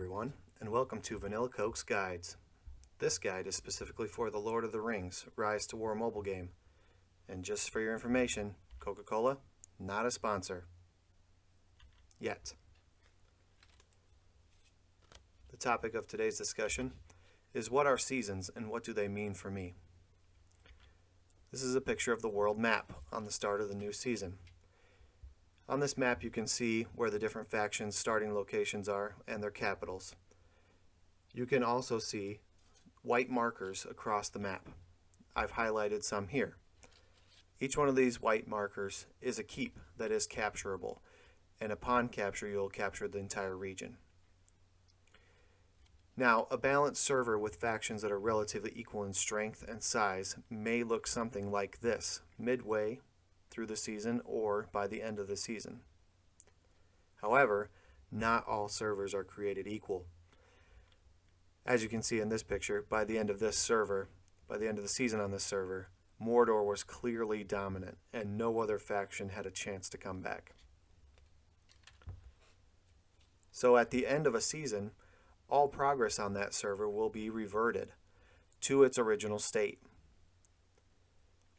everyone, and welcome to Vanilla Coke's Guides. This guide is specifically for the Lord of the Rings Rise to War mobile game. And just for your information, Coca-Cola, not a sponsor. Yet. The topic of today's discussion is what are seasons and what do they mean for me? This is a picture of the world map on the start of the new season. On this map you can see where the different factions' starting locations are and their capitals. You can also see white markers across the map. I've highlighted some here. Each one of these white markers is a keep that is capturable, and upon capture you'll capture the entire region. Now, a balanced server with factions that are relatively equal in strength and size may look something like this, midway through the season or by the end of the season. However, not all servers are created equal. As you can see in this picture, by the end of the season on this server, Mordor was clearly dominant and no other faction had a chance to come back. So at the end of a season, all progress on that server will be reverted to its original state.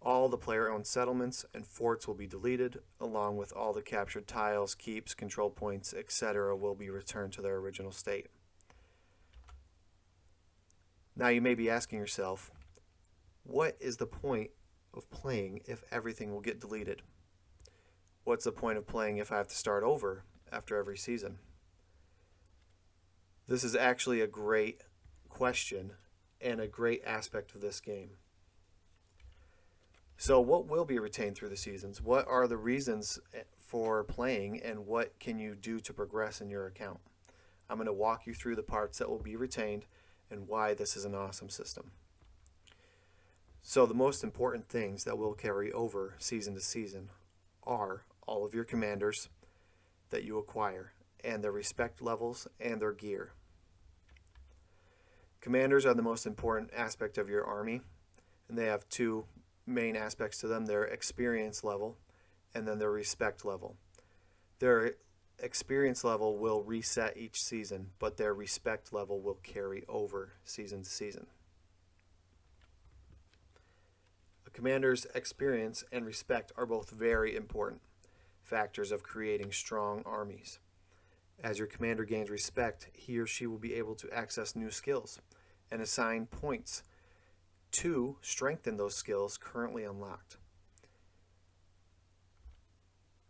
All the player-owned settlements and forts will be deleted, along with all the captured tiles, keeps, control points, etc. will be returned to their original state. Now you may be asking yourself, what is the point of playing if everything will get deleted? What's the point of playing if I have to start over after every season? This is actually a great question and a great aspect of this game. So what will be retained through the seasons? What are the reasons for playing and what can you do to progress in your account? I'm going to walk you through the parts that will be retained and why this is an awesome system. So the most important things that will carry over season to season are all of your commanders that you acquire and their respect levels and their gear. Commanders are the most important aspect of your army, and they have two main aspects to them: their experience level and then their respect level. Their experience level will reset each season, but their respect level will carry over season to season. A commander's experience and respect are both very important factors of creating strong armies. As your commander gains respect, he or she will be able to access new skills and assign points to strengthen those skills currently unlocked.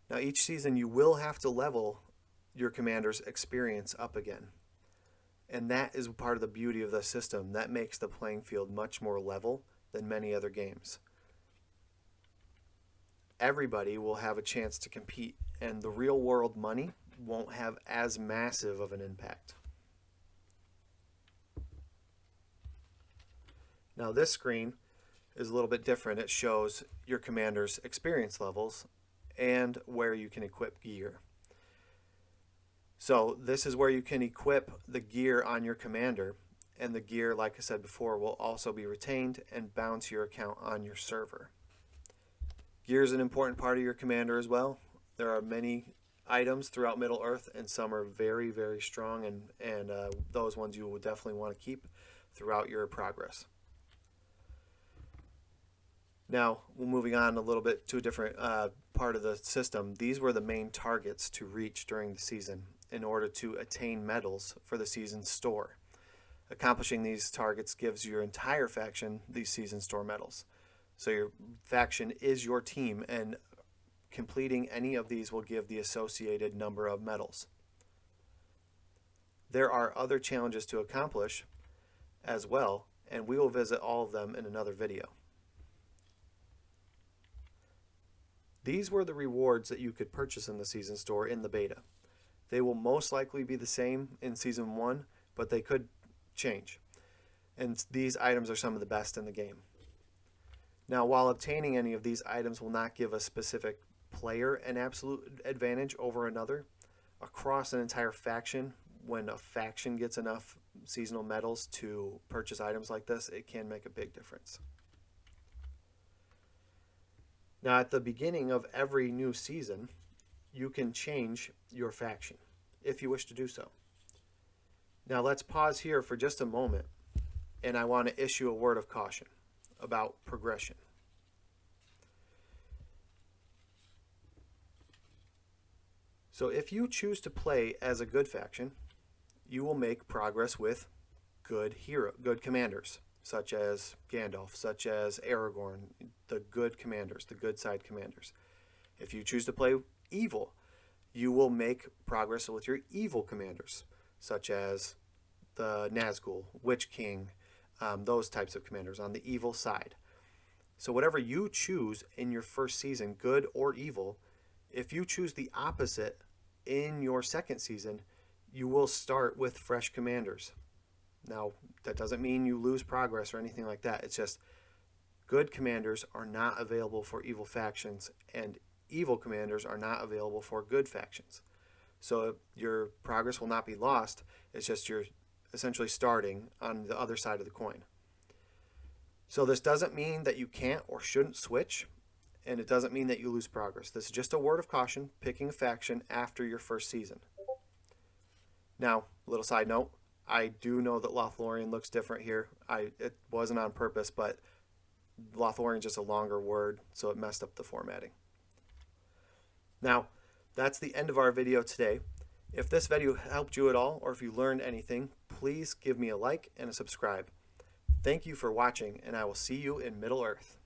Now each season you will have to level your commander's experience up again. And that is part of the beauty of the system. That makes the playing field much more level than many other games. Everybody will have a chance to compete, and the real world money won't have as massive of an impact. Now this screen is a little bit different. It shows your commander's experience levels and where you can equip gear. So this is where you can equip the gear on your commander, and the gear, like I said before, will also be retained and bound to your account on your server. Gear is an important part of your commander as well. There are many items throughout Middle-earth, and some are very, very strong, and those ones you will definitely want to keep throughout your progress. Now, we're moving on a little bit to a different part of the system. These were the main targets to reach during the season in order to attain medals for the season store. Accomplishing these targets gives your entire faction these season store medals. So your faction is your team, and completing any of these will give the associated number of medals. There are other challenges to accomplish as well, and we will visit all of them in another video. These were the rewards that you could purchase in the season store in the beta. They will most likely be the same in season 1, but they could change. And these items are some of the best in the game. Now, while obtaining any of these items will not give a specific player an absolute advantage over another, across an entire faction, when a faction gets enough seasonal medals to purchase items like this, it can make a big difference. Now, at the beginning of every new season, you can change your faction if you wish to do so. Now let's pause here for just a moment, and I want to issue a word of caution about progression. So if you choose to play as a good faction, you will make progress with good commanders, such as Gandalf, such as Aragorn, the good commanders, the good side commanders. If you choose to play evil, you will make progress with your evil commanders, such as the Nazgul, Witch King, those types of commanders on the evil side. So whatever you choose in your first season, good or evil, if you choose the opposite in your second season, you will start with fresh commanders. Now, that doesn't mean you lose progress or anything like that. It's just good commanders are not available for evil factions, and evil commanders are not available for good factions. So your progress will not be lost. It's just you're essentially starting on the other side of the coin. So this doesn't mean that you can't or shouldn't switch, and it doesn't mean that you lose progress. This is just a word of caution, picking a faction after your first season. Now, a little side note, I do know that Lothlorien looks different here. It wasn't on purpose, but Lothlorien is just a longer word, so it messed up the formatting. Now, that's the end of our video today. If this video helped you at all, or if you learned anything, please give me a like and a subscribe. Thank you for watching, and I will see you in Middle-earth.